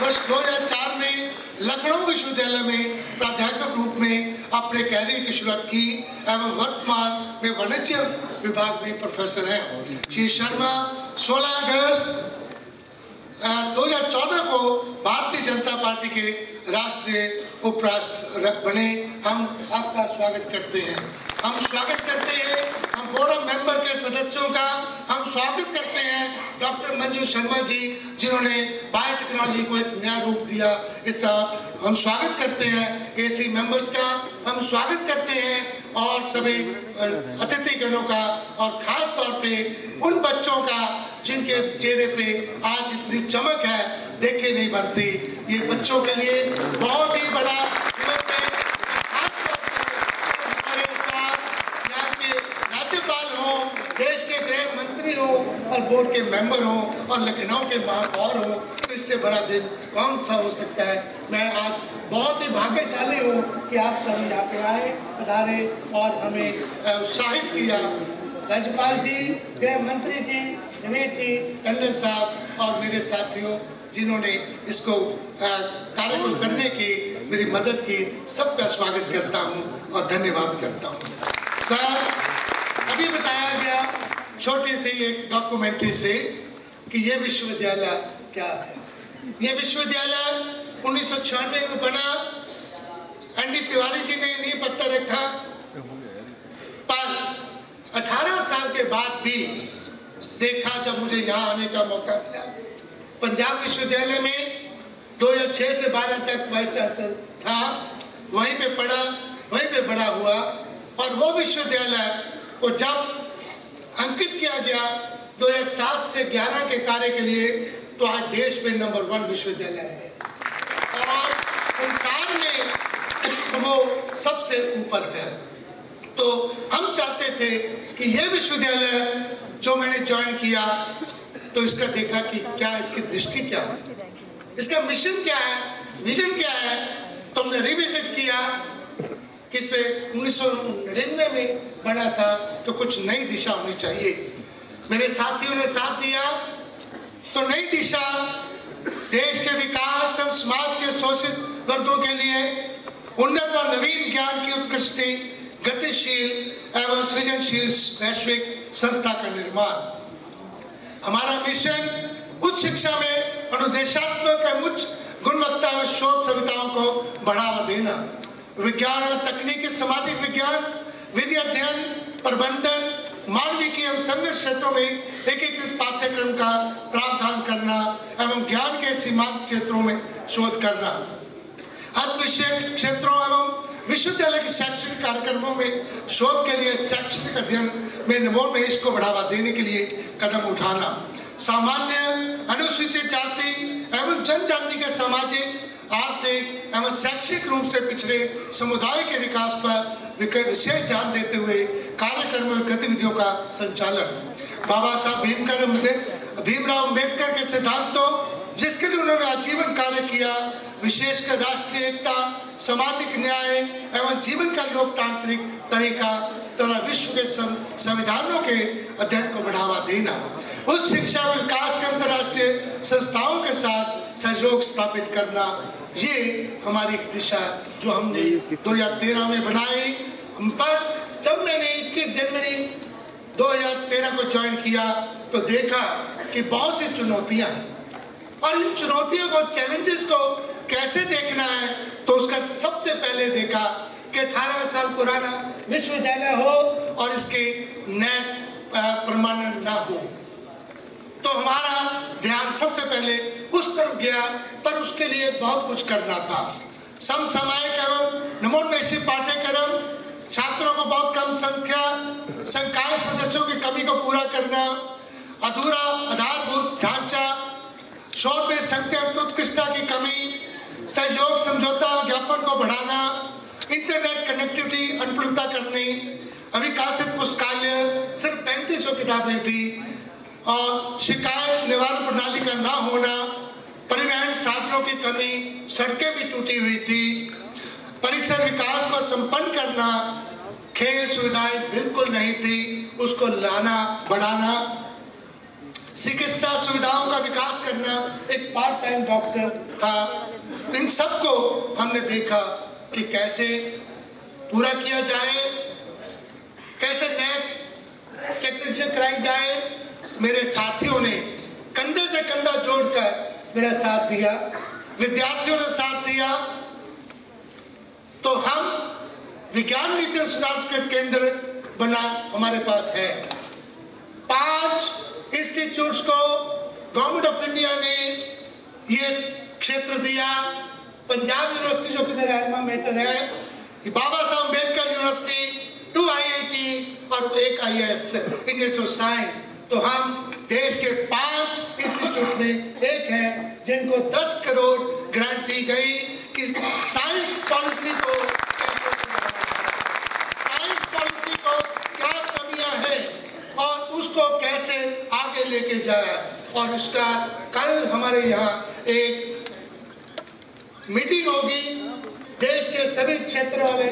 वर्ष 2004 में लखनऊ विश्वविद्यालय में प्राध्यापक रूप में अपने कैरियर की शुरुआत की एवं वर्तमान में वाणिज्य विभाग में प्रोफेसर हैं। श्री शर्मा 16 अगस्त 2014 को भारतीय जनता पार्टी के राष्ट्रीय उपराष्ट्रपति बने। हम आपका स्वागत करते हैं। हम स्वागत करते हैं हम बोर्ड ऑफ मेंबर के सदस्यों का हम स्वागत करते हैं डॉक्टर मंजू शर्मा जी, जिन्होंने बायोटेक्नोलॉजी को एक नया रूप दिया। इसका हम स्वागत करते हैं। एसी मेंबर्स का हम स्वागत करते हैं और सभी अतिथिगणों का, और खास तौर पे उन बच्चों का जिनके चेहरे पे आज इतनी चमक है, देखे नहीं बनती। ये बच्चों के लिए बहुत ही बड़ा दिवस है। हमारे साथ यहाँ के राज्यपाल हों, देश के गृह मंत्री हों और बोर्ड के मेंबर हों और लखनऊ के महापौर हों, तो इससे बड़ा दिन कौन सा हो सकता है। मैं आज बहुत ही भाग्यशाली हूँ कि आप सभी यहाँ पे आए, पधारे और हमें उत्साहित किया। राज्यपाल जी, गृह मंत्री जी, दिनेश जी, टंडन साहब और मेरे साथियों जिन्होंने इसको कार्यक्रम करने की मेरी मदद की, सबका स्वागत करता हूँ और धन्यवाद करता हूँ। सर, अभी बताया गया छोटे से एक डॉक्यूमेंट्री से कि ये विश्वविद्यालय क्या है। ये विश्वविद्यालय 1996 में बना। एनडी तिवारी जी ने नींव पत्थर रखा, पर 18 साल के बाद भी देखा, जब मुझे यहाँ आने का मौका मिला, पंजाब विश्वविद्यालय में 2006 से 12 तक वाइस चांसलर था, वहीं पे पढ़ा, वहीं पे बड़ा हुआ। और वो विश्वविद्यालय को जब अंकित किया गया 2007 से 11 के कार्य के लिए, तो आज देश में नंबर 1 विश्वविद्यालय है और संसार में वो सबसे ऊपर है। तो हम चाहते थे कि ये विश्वविद्यालय जो मैंने ज्वाइन किया, तो इसका देखा कि क्या इसकी दृष्टि क्या है, इसका मिशन क्या है, विजन क्या है। तो हमने रिविजिट किया कि इस पे 1999 में बना था, तो कुछ नई दिशा होनी चाहिए। मेरे साथियों ने साथ दिया, तो नई दिशा देश के विकास और समाज के शोषित वर्गों के लिए उन्नत और नवीन ज्ञान की उत्कृष्टि, गतिशील एवं सृजनशील वैश्विक संस्था का निर्माण। हमारा मिशन उच्च शिक्षा में अनुदेशात्मक एवं उच्च गुणवत्ता में शोध सुविधाओं को बढ़ावा देना, विज्ञान और तकनीकी, सामाजिक विज्ञान, विधि अध्ययन, प्रबंधन, मानविकी एवं संघर्ष क्षेत्रों में एकीकृत पाठ्यक्रम का प्रावधान करना एवं ज्ञान के सीमांत क्षेत्रों में शोध करना, अर्थ विषयक क्षेत्रों एवं विश्वविद्यालय के शैक्षणिक कार्यक्रमों में शोध के लिए शैक्षणिक अध्ययन में नवोन्मेष को बढ़ावा देने के लिए कदम उठाना, सामान्य अनुसूचित जाति एवं जनजाति के सामाजिक, आर्थिक एवं शैक्षणिक रूप से पिछड़े समुदाय के विकास पर विशेष ध्यान देते हुए कार्यक्रम और गतिविधियों का संचालन, बाबा साहब भीमराव अम्बेडकर के सिद्धांतों जिसके लिए उन्होंने आजीवन कार्य किया, विशेषकर राष्ट्रीय एकता, सामाजिक न्याय एवं जीवन का लोकतांत्रिक तरीका तथा विश्व के संविधानों के अध्ययन को बढ़ावा देना, उच्च शिक्षा और विकास के अंतर्राष्ट्रीय संस्थाओं के साथ सहयोग स्थापित करना, ये हमारी एक दिशा जो हमने 2013 में बनाई। पर जब मैंने 21 जनवरी 2013 को ज्वाइन किया, तो देखा कि बहुत सी चुनौतियां हैं और इन चुनौतियों को, चैलेंजेस को कैसे देखना है, तो उसका सबसे पहले देखा कि 18 साल पुराना विश्वविद्यालय हो और इसके नए प्रमाणन ना हो। तो हमारा ध्यान सबसे पहले उस तरफ गया, पर उसके लिए बहुत कुछ करना था। समसामयिक एवं नवोन्मेषी पाठ्यक्रम, छात्रों को बहुत कम संकाय सदस्यों की कमी को पूरा करना, अधूरा आधारभूत ढांचा, शोध में संख्या उत्कृष्टता की कमी, सहयोग समझौता ज्ञापन को बढ़ाना, इंटरनेट कनेक्टिविटी अनुकूलता करनी, अविकसित पुस्तकालय सिर्फ 3500 किताबें थी और शिकायत निवारण प्रणाली का ना होना, परिवहन साधनों की कमी, सड़कें भी टूटी हुई थी, परिसर विकास को संपन्न करना, खेल सुविधाएं बिल्कुल नहीं थी, उसको लाना बढ़ाना, चिकित्सा सुविधाओं का विकास करना, एक पार्ट टाइम डॉक्टर था। इन सबको हमने देखा कि कैसे पूरा किया जाए, कैसे नए टेक्नीशियन कराई जाए। मेरे साथियों ने कंधे से कंधा जोड़कर मेरा साथ दिया, विद्यार्थियों ने साथ दिया। तो हम विज्ञान नीति अनुसंधान केंद्र बना हमारे पास है। 5 इंस्टीट्यूट्स को गवर्नमेंट ऑफ इंडिया ने ये क्षेत्र दिया। पंजाब यूनिवर्सिटी जो कि मेरा अल्मा मेटर है, बाबा साहब अम्बेडकर यूनिवर्सिटी, 2 IIT और 1 IIS इंस्टीट्यूट ऑफ साइंस। तो हम देश के 5 इंस्टीट्यूट में एक हैं जिनको 10 करोड़ ग्रांट दी गई कि साइंस पॉलिसी को क्या कमियां हैं और उसको कैसे आगे लेके जाए। और उसका कल हमारे यहाँ एक मीटिंग होगी, देश के सभी क्षेत्र वाले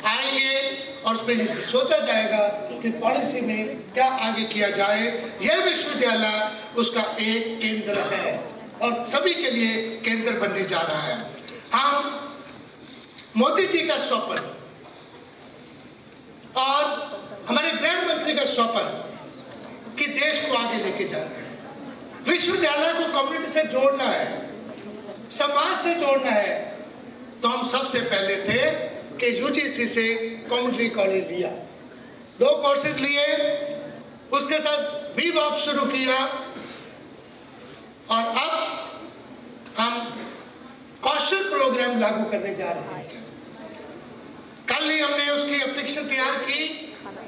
आएंगे और उसमें ये सोचा जाएगा कि पॉलिसी में क्या आगे किया जाए। यह विश्वविद्यालय उसका एक केंद्र है और सभी के लिए केंद्र बनने जा रहा है। हम मोदी जी का स्वप्न और हमारे गृह मंत्री का स्वप्न कि देश को आगे लेके जाना है, विश्वविद्यालय को कम्युनिटी से जोड़ना है, समाज से जोड़ना है। तो हम सबसे पहले थे कि UGC से कम्युनिटी कॉलेज लिया, 2 कोर्सेज लिए, उसके साथ BVOC शुरू किया और अब हम कौशल प्रोग्राम लागू करने जा रहे हैं। कल ही हमने उसकी एप्लीकेशन तैयार की।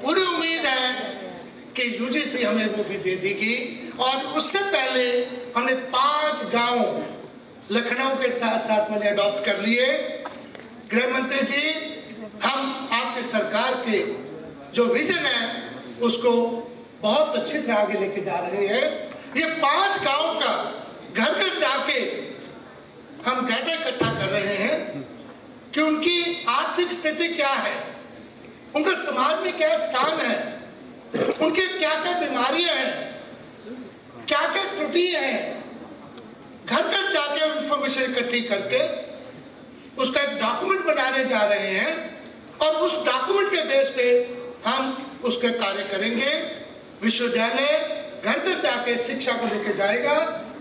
पूरी उम्मीद है कि UGC हमें वो भी दे देगी। और उससे पहले हमने 5 गांव लखनऊ के साथ साथ मैंने अडॉप्ट कर लिए। गृह मंत्री जी, हम आपकी सरकार के जो विजन है उसको बहुत अच्छी तरह आगे लेके जा रहे हैं। ये 5 गांव का घर घर जाके हम डाटा इकट्ठा कर रहे हैं कि उनकी आर्थिक स्थिति क्या है, उनका समाज में क्या स्थान है, उनके क्या क्या बीमारियां हैं, क्या क्या त्रुटियां हैं। घर घर जाके इंफॉर्मेशन इकट्ठी करके उसका एक डॉक्यूमेंट बनाने जा रहे हैं और उस डॉक्यूमेंट के बेस पे हम उसके कार्य करेंगे। विश्वविद्यालय घर घर जाके शिक्षा को लेके जाएगा,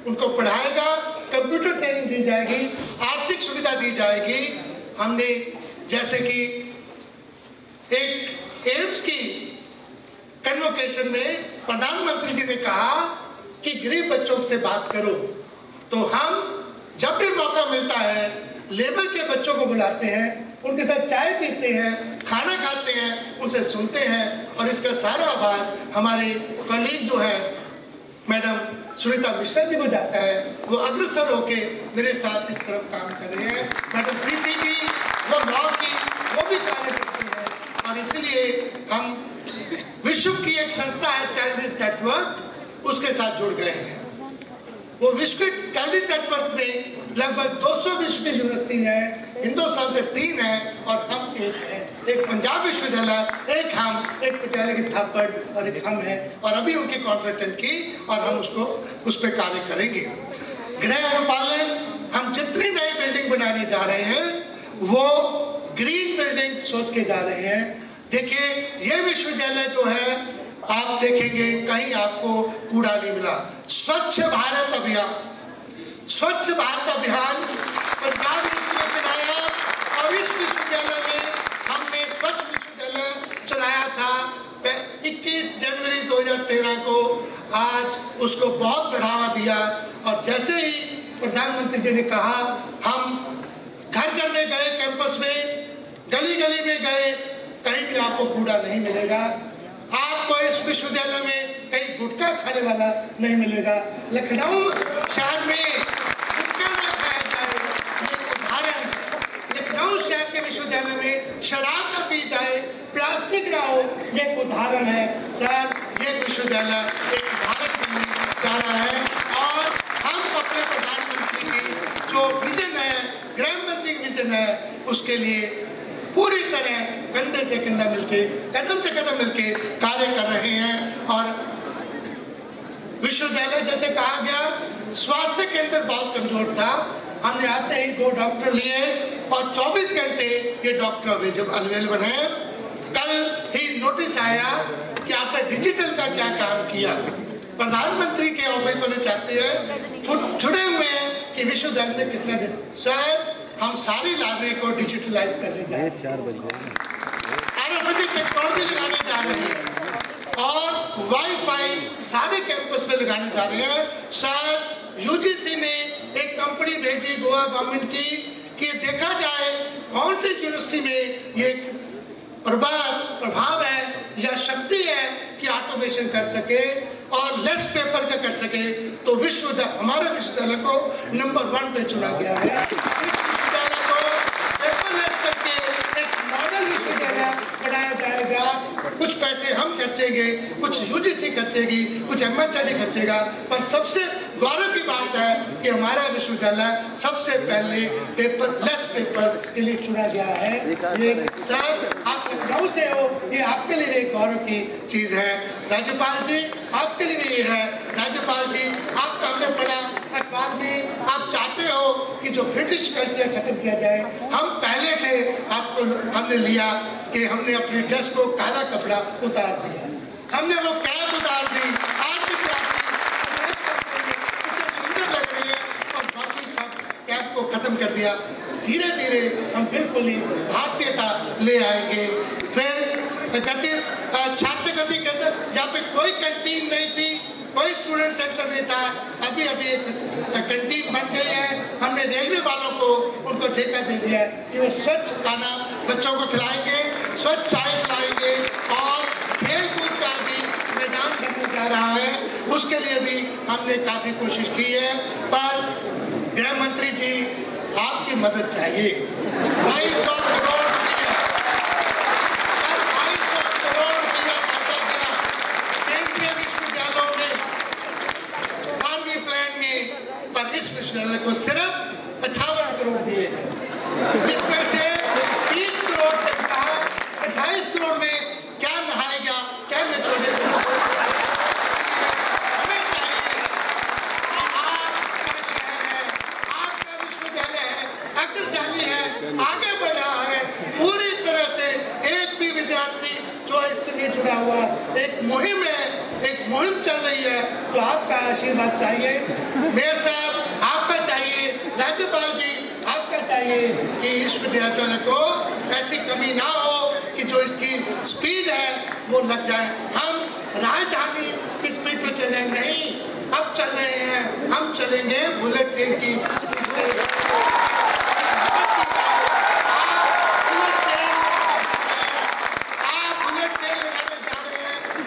उनको पढ़ाएगा, कंप्यूटर ट्रेनिंग दी जाएगी, आर्थिक सुविधा दी जाएगी। हमने जैसे कि एक एम्स की कन्वोकेशन में प्रधानमंत्री जी ने कहा कि गरीब बच्चों से बात करो, तो हम जब भी मौका मिलता है लेबर के बच्चों को बुलाते हैं, उनके साथ चाय पीते हैं, खाना खाते हैं, उनसे सुनते हैं। और इसका सारा आभार हमारे कलीग जो है मैडम सुनीता मिश्रा जी को जाता है। वो अग्रसर होके मेरे साथ इस तरफ काम कर रहे हैं। मैडम प्रीति जी वो लॉ की वो भी कार्य करती है। और इसीलिए हम विश्व की एक संस्था है टैलेंट नेटवर्क, उसके साथ जुड़ गए हैं। वो विश्व टैलेंट नेटवर्क में लगभग 200 विश्व यूनिवर्सिटी है, हिंदुस्तान से 3 है और हम एक हैं। एक पंजाब विश्वविद्यालय, एक हम, एक पटियाला की थापड़ और एक हम है। और अभी उनकी कॉन्फ्रेंस की और हम उसको उस पर कार्य करेंगे। गृह अनुपालन, हम जितनी नई बिल्डिंग बनाने जा रहे हैं वो ग्रीन बिल्डिंग सोच के जा रहे हैं। देखिए ये विश्वविद्यालय जो है आप देखेंगे कहीं आपको कूड़ा नहीं मिला। स्वच्छ भारत अभियान, स्वच्छ भारत अभियान पंजाब ने चलाया और इस विश्वविद्यालय में हमने स्वच्छ विश्वविद्यालय चलाया था 21 जनवरी 2013 को। आज उसको बहुत बढ़ावा दिया और जैसे ही प्रधानमंत्री जी ने कहा, हम घर घर में गए, कैंपस में, गली गली में गए, कहीं भी आपको कूड़ा नहीं मिलेगा। आपको इस विश्वविद्यालय में कहीं गुटखा खाने वाला नहीं मिलेगा। लखनऊ शहर में गुटखा न खाया जाए, ये उदाहरण है। लखनऊ शहर के विश्वविद्यालय में शराब न पी जाए, प्लास्टिक ना हो, ये उदाहरण है। सर, ये विश्वविद्यालय एक उदाहरण बनने जा रहा है और हम अपने प्रधानमंत्री की जो विजन है, गृह मंत्री की विजन है, उसके लिए पूरी तरह कंधे से कंधा मिलके, कदम से कदम मिलके कार्य कर रहे हैं। और विश्वविद्यालय जैसे कहा गया स्वास्थ्य केंद्र बहुत कमजोर था। हमने आते ही 2 डॉक्टर लिए और 24 घंटे ये डॉक्टर अवेलेबल हैं। कल ही नोटिस आया कि आपने डिजिटल का क्या काम किया। प्रधानमंत्री के ऑफिस वाले चाहते हैं जुड़े हुए हैं कि विश्वविद्यालय में कितना सर हम सारी लाइब्रेरी को डिजिटलाइज करने जा रहे हैं, RFID टेक्नोलॉजी लगाने जा रहे हैं और वाईफाई सारे कैंपस में लगाने जा रहे हैं। सर UGC ने एक कंपनी भेजी गोवा गवर्नमेंट की कि देखा जाए कौन सी यूनिवर्सिटी में ये प्रभाव है या शक्ति है कि ऑटोमेशन कर सके और लेस पेपर का कर सके। तो हमारे विश्वविद्यालय को नंबर 1 पे चुना गया है। इस विश्वविद्यालय को पेपरलेस करके एक मॉडल विश्वविद्यालय बनाया जाएगा। कुछ पैसे हम खर्चेंगे, कुछ UGC खर्चेगी, कुछ MHRD खर्चेगा, पर सबसे गौरव की बात है कि हमारा विश्वविद्यालय सबसे पहले लेस पेपर के लिए चुना गया है। ये सर आप लखनऊ से हो, ये आपके लिए एक गौरव की चीज है। राज्यपाल जी आपके लिए भी ये है। राज्यपाल जी आपका हमने पढ़ा अखबार में, आप चाहते हो कि जो ब्रिटिश कल्चर खत्म किया जाए। हम पहले थे, आपको हमने लिया कि हमने अपने ड्रेस को काला कपड़ा उतार दिया, हमने वो कैप उतार दी, आज भी सुंदर लग रही है और बाकी सब कैप को खत्म कर दिया। धीरे धीरे हम बिल्कुल ही भारतीयता ले आएंगे। फिर छात्र गति के अंदर यहाँ पे कोई कैंटीन नहीं थी, कोई स्टूडेंट सेंटर नहीं था। अभी एक कैंटीन बन गई है। हमने रेलवे वालों को उनको ठेका दे दिया है कि वो स्वच्छ खाना बच्चों को खिलाएंगे, स्वच्छ चाय पिलाएंगे और खेल कूद का भी मैदान बनने जा रहा है। उसके लिए भी हमने काफी कोशिश की है। पर गृह मंत्री जी आपकी मदद चाहिए। 250 करोड़ केंद्रीय विश्वविद्यालयों में 12वीं प्लान में, पर इस विश्वविद्यालय को सिर्फ 58 करोड़ दिए गए, जिसमें से 30 करोड़ तक कहा। 28 करोड़ में क्या नहाएगा, क्या निचोड़ेगा। हमें चाहिए कि आपका शहर है, आपका विश्वविद्यालय है, अग्रशाली है, आगे बढ़ रहा है। पूरी तरह से एक भी विद्यार्थी जो इससे नहीं जुड़ा हुआ, एक मुहिम है, एक मुहिम चल रही है, तो आपका आशीर्वाद चाहिए। मेयर साहब आपका चाहिए, राज्यपाल जी आपका चाहिए कि इस विद्यालय को ऐसी कमी ना हो कि जो इसकी स्पीड है वो लग जाए। हम राजधानी की स्पीड पे चल रहे नहीं, अब चल रहे हैं, हम चलेंगे बुलेट ट्रेन की स्पीड पे।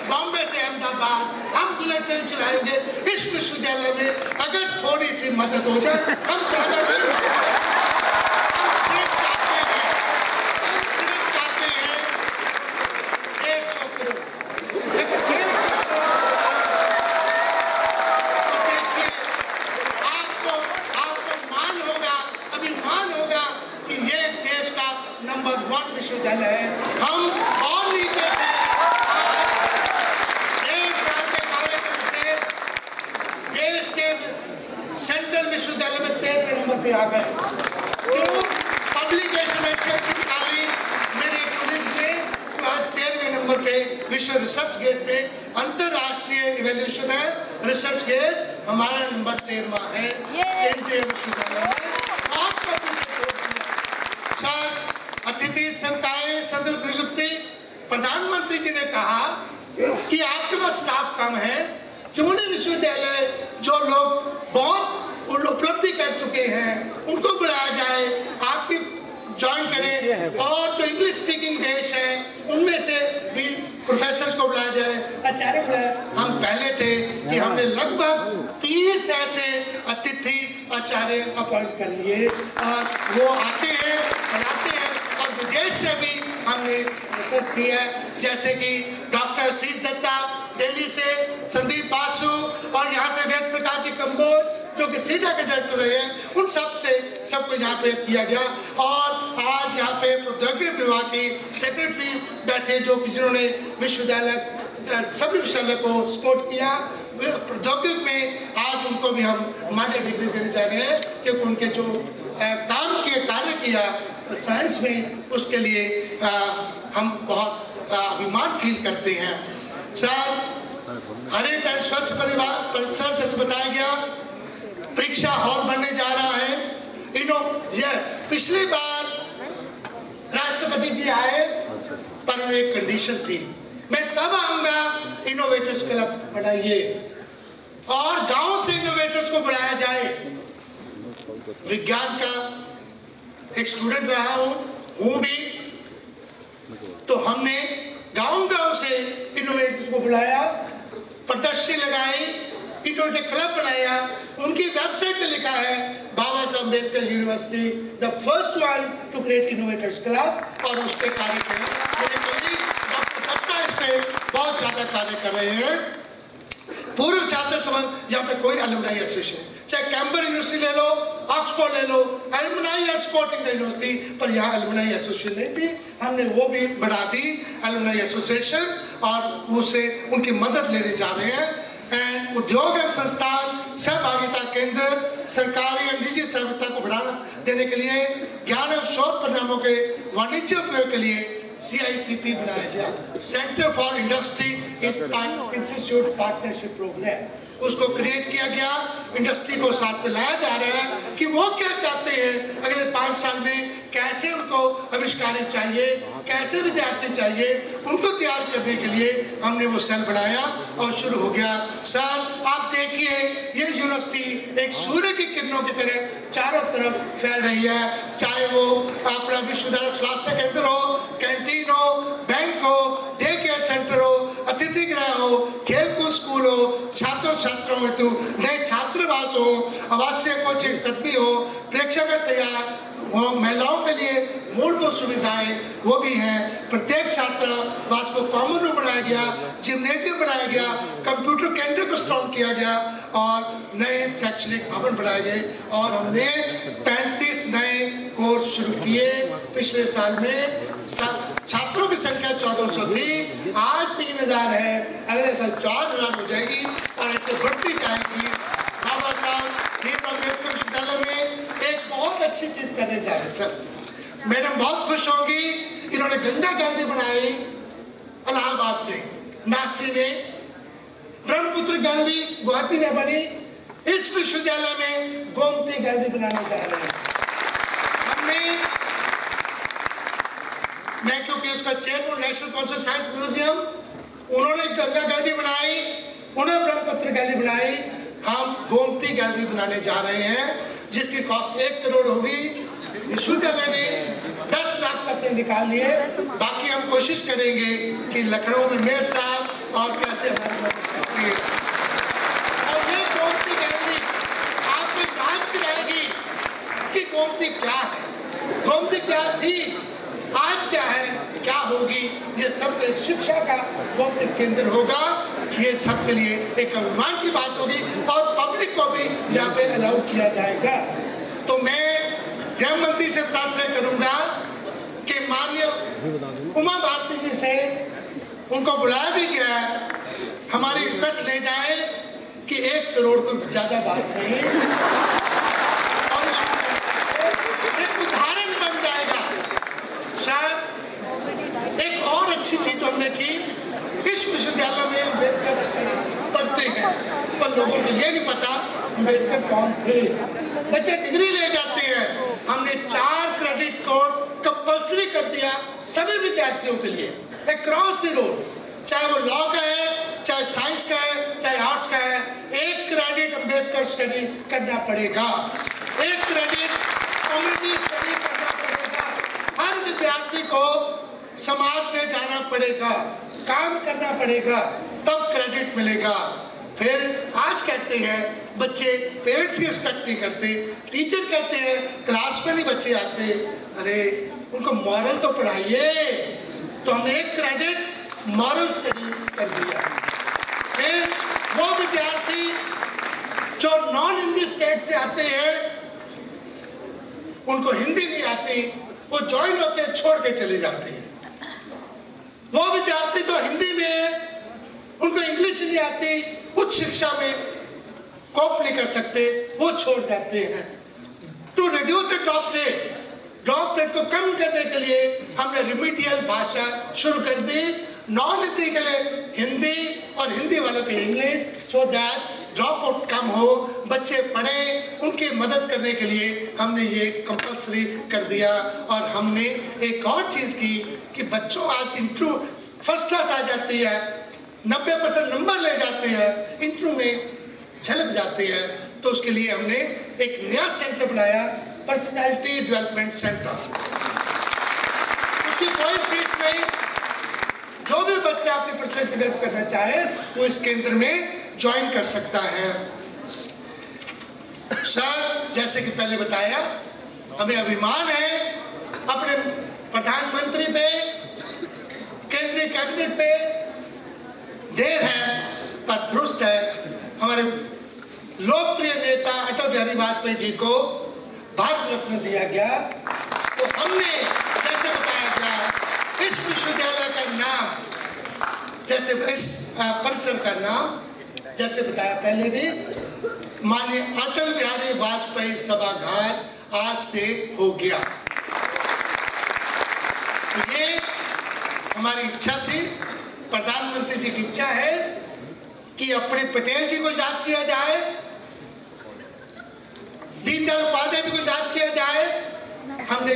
बॉम्बे से अहमदाबाद हम बुलेट ट्रेन चलाएंगे। इस विश्वविद्यालय में अगर थोड़ी सी मदद हो जाए, हम ज्यादा नहीं, हम सिर्फ चाहते हैं 150 करोड़। लेकिन 150 तो देखिए आपको मान होगा, अभिमान होगा कि ये देश का नंबर 1 विश्वविद्यालय है। हम और नीचे थे, देश के सेंट्रल विश्वविद्यालय में 13वें नंबर पे आ गए। क्यों? पब्लिकेशन अच्छी निकाली मेरे कॉलेज में, तो आज 13वें नंबर पे विश्व रिसर्च गेट पे अंतरराष्ट्रीय इवैल्यूएशन है। रिसर्च गेट हमारा नंबर 13वां है केंद्रीय विश्वविद्यालय में। आपका सर अतिथि संकाय सदन नियुक्ति, प्रधानमंत्री जी ने कहा कि आपके पास स्टाफ कम है, क्यों नहीं विश्वविद्यालय जो लोग बहुत उपलब्धि कर चुके हैं उनको बुलाया जाए, आपकी ज्वाइन करें। और जो इंग्लिश स्पीकिंग देश है उनमें से भी प्रोफेसर्स को बुलाया जाए, आचार्य बुलाया। हम पहले थे कि हमने लगभग 30 ऐसे अतिथि आचार्य अपॉइंट कर लिए और वो आते हैं, पढ़ाते हैं। और विदेश से भी हमने रिक्वेस्ट की है, जैसे कि डॉक्टर शीश दत्ता दिल्ली से, संदीप बासु और यहाँ से वेद प्रकाश जी कंबोज जो कि सीधा के डायरेक्टर रहे हैं, उन सबको यहाँ पे किया गया। और आज यहाँ पे प्रौद्योगिकी विभाग की सेक्रेटरी बैठे जो कि जिन्होंने विश्वविद्यालय सभी विश्वविद्यालय को सपोर्ट किया। प्रौद्योगिकी में आज उनको भी हम मान्य डिग्री देने जा रहे हैं, क्योंकि उनके जो कार्य किया साइंस में, उसके लिए हम बहुत अभिमान फील करते हैं। सर, हरित एवं स्वच्छ परिसर जैसे बताया गया, परीक्षा हॉल बनने जा रहा है। पिछली बार राष्ट्रपति जी आए, पर एक कंडीशन थी, मैं तब आऊंगा इनोवेटर्स क्लब बनाइए और गांव से इनोवेटर्स को बुलाया जाए। विज्ञान का एक स्टूडेंट रहा हूं भी, तो हमने गांव से इनोवेटर्स को बुलाया, प्रदर्शनी लगाई, इनोवेटर क्लब बनाया। उनकी वेबसाइट पे लिखा है बाबा Saheb Ambedkar university the first one two create innovators club, और उस पर कार्य करें। मेरे कलीग डॉक्टर दत्ता इस पे बहुत ज्यादा कार्य कर रहे हैं। पूर्व छात्र समाज, यहाँ पे कोई अलुमनाई एसोसिएशन, चाहे कैम्ब्रिज यूनिवर्सिटी ले लो, ऑक्सफोर्ड ले लो, alumni are supporting the university, पर यहाँ अलुमनाई एसोसिएशन नहीं थी, हमने वो भी बढ़ा दी अलुमनाई एसोसिएशन, और उससे उनकी मदद लेने जा रहे हैं। एंड उद्योग एवं संस्थान सहभागिता केंद्र सरकारी और निजी सहभागिता को बढ़ावा देने के लिए ज्ञान एवं शोध परिणामों के वाणिज्य उपयोग के लिए CIPP बनाया गया, centre for industry institute partnership programme, उसको क्रिएट किया गया। इंडस्ट्री को साथ में लाया जा रहा है कि वो क्या चाहते हैं अगले 5 साल में, कैसे उनको आविष्कार चाहिए, कैसे विद्यार्थी चाहिए, उनको तैयार करने के लिए हमने वो सेल बनाया और शुरू हो गया। सर, आप देखिए ये यूनिवर्सिटी एक सूर्य की किरणों की तरह चारों तरफ फैल रही है, चाहे वो अपना विश्वविद्यालय स्वास्थ्य केंद्र हो, कैंटीन हो, बैंक हो, डे केयर सेंटर हो, अतिथि गृह हो, खेलकूद स्कूल हो, छात्रों हेतु नए छात्रावास हो, आवासीय कोचिंग अकादमी हो, प्रेक्षागृह तैयार हो, महिलाओं के लिए मूलभूत सुविधाएं वो भी हैं। प्रत्येक छात्रावास को कॉमन रूम बनाया गया, जिम्नेजियम बनाया गया, कंप्यूटर केंद्र को स्ट्रॉन्ग किया गया और नए शैक्षणिक भवन बनाए गए, और हमने 35 नए कोर्स शुरू किए। पिछले साल में छात्रों की संख्या 1400 थी, आज 3000 है, अगले साल 4000 हो जाएगी और ऐसे बढ़ती जाएगी। बाबा साहब भीमराव अम्बेडकर विश्वविद्यालय में एक बहुत अच्छी चीज करने जा रहे हैं। सर, मैडम बहुत खुश होंगी, इन्होंने गंगा गैलरी बनाई इलाहाबाद में, नासिक में, ब्रह्मपुत्र गैलरी गुवाहाटी में बनी, इस विश्वविद्यालय में गोमती गैलरी बनाने जा रहे हैं। हमने, मैं क्योंकि उसका chairman national council science museum, उन्होंने गंगा गैलरी बनाई, उन्होंने ब्रह्मपुत्र गैलरी बनाई, हम गोमती गैलरी बनाने जा रहे हैं जिसकी कॉस्ट 1 करोड़ होगी। विश्वविद्यालय ने 10 लाख अपने निकाल लिए, बाकी हम कोशिश करेंगे कि लखनऊ में मेयर साहब और कैसे हमारी मदद करती है। और ये गोमती गैलरी आपको याद कराएगी कि गोमती क्या है, गोमती क्या थी, आज क्या है, क्या होगी। ये सब एक शिक्षा का गोमती केंद्र होगा, ये सबके लिए एक अभिमान की बात होगी और पब्लिक को भी यहाँ पे अलाउ किया जाएगा। तो मैं गृह मंत्री से प्रार्थना करूंगा कि माननीय उमा भारती जी से, उनको बुलाया भी गया है, हमारी रिक्वेस्ट ले जाए कि 1 करोड़ को ज्यादा बात नहीं, और एक उदाहरण बन जाएगा। शायद एक और अच्छी चीज हमने की, इस विश्वविद्यालय में अम्बेडकर पढ़ते हैं, पर लोगों को ये नहीं पता अम्बेडकर कौन थे। बच्चे डिग्री ले जाते हैं, हमने 4 क्रेडिट कोर्स कंपल्सरी कर दिया सभी विद्यार्थियों के लिए अक्रॉस द रोड, चाहे वो लॉ का है, चाहे साइंस का है, चाहे आर्ट्स का है, 1 क्रेडिट अम्बेडकर स्टडी करना पड़ेगा, 1 क्रेडिट कम्युनिटी स्टडी करना पड़ेगा। हर विद्यार्थी को समाज में जाना पड़ेगा, काम करना पड़ेगा, तब क्रेडिट मिलेगा। फिर आज कहते हैं बच्चे पेरेंट्स की रिस्पेक्ट नहीं करते, टीचर कहते हैं क्लास में नहीं बच्चे आते, अरे उनको मॉरल तो पढ़ाइए। तो हमने 1 क्रेडिट मॉरल स्टडी कर दिया। फिर वो विद्यार्थी जो नॉन हिंदी स्टेट से आते हैं, उनको हिंदी नहीं आती, वो ज्वाइन होते हैं, छोड़ के चले जाते हैं। वो विद्यार्थी जो हिंदी में, उनको इंग्लिश नहीं आती, वो उच्च शिक्षा में कोप नहीं कर सकते, वो छोड़ जाते हैं। To reduce the drop rate को कम करने के लिए हमने रिमीडियल भाषा शुरू कर दी, नॉन हिंदी के लिए हिंदी और हिंदी वालों के English, so that drop out कम हो, बच्चे पढ़े, उनकी मदद करने के लिए हमने ये कंपलसरी कर दिया। और हमने एक और चीज़ की कि बच्चों आज इंटरव्यू फर्स्ट क्लास आ जाती है, 90% नंबर ले जाते हैं, इंटरव्यू में झलक जाते हैं, तो उसके लिए हमने एक नया सेंटर बनाया, पर्सनैलिटी डेवलपमेंट सेंटर। उसकी कोई फीस नहीं, जो भी बच्चा अपने पर्सनैलिटी डेवलप करना चाहे वो इस केंद्र में ज्वाइन कर सकता है। सर, जैसे कि पहले बताया, हमें अभिमान है अपने प्रधानमंत्री पे, केंद्रीय कैबिनेट पे। देर है पर दुरुस्त है। हमारे लोकप्रिय नेता अटल बिहारी वाजपेयी जी को भारत रत्न दिया गया, तो हमने जैसे बताया गया इस विश्वविद्यालय का नाम, जैसे इस परिसर का नाम जैसे बताया पहले भी, माननीय अटल बिहारी वाजपेयी सभागार आज से हो गया। तो ये हमारी इच्छा थी, प्रधानमंत्री जी की इच्छा है कि अपने पटेल जी को याद किया जाए, दीनदयाल उपाध्याय जी को याद किया जाए। हमने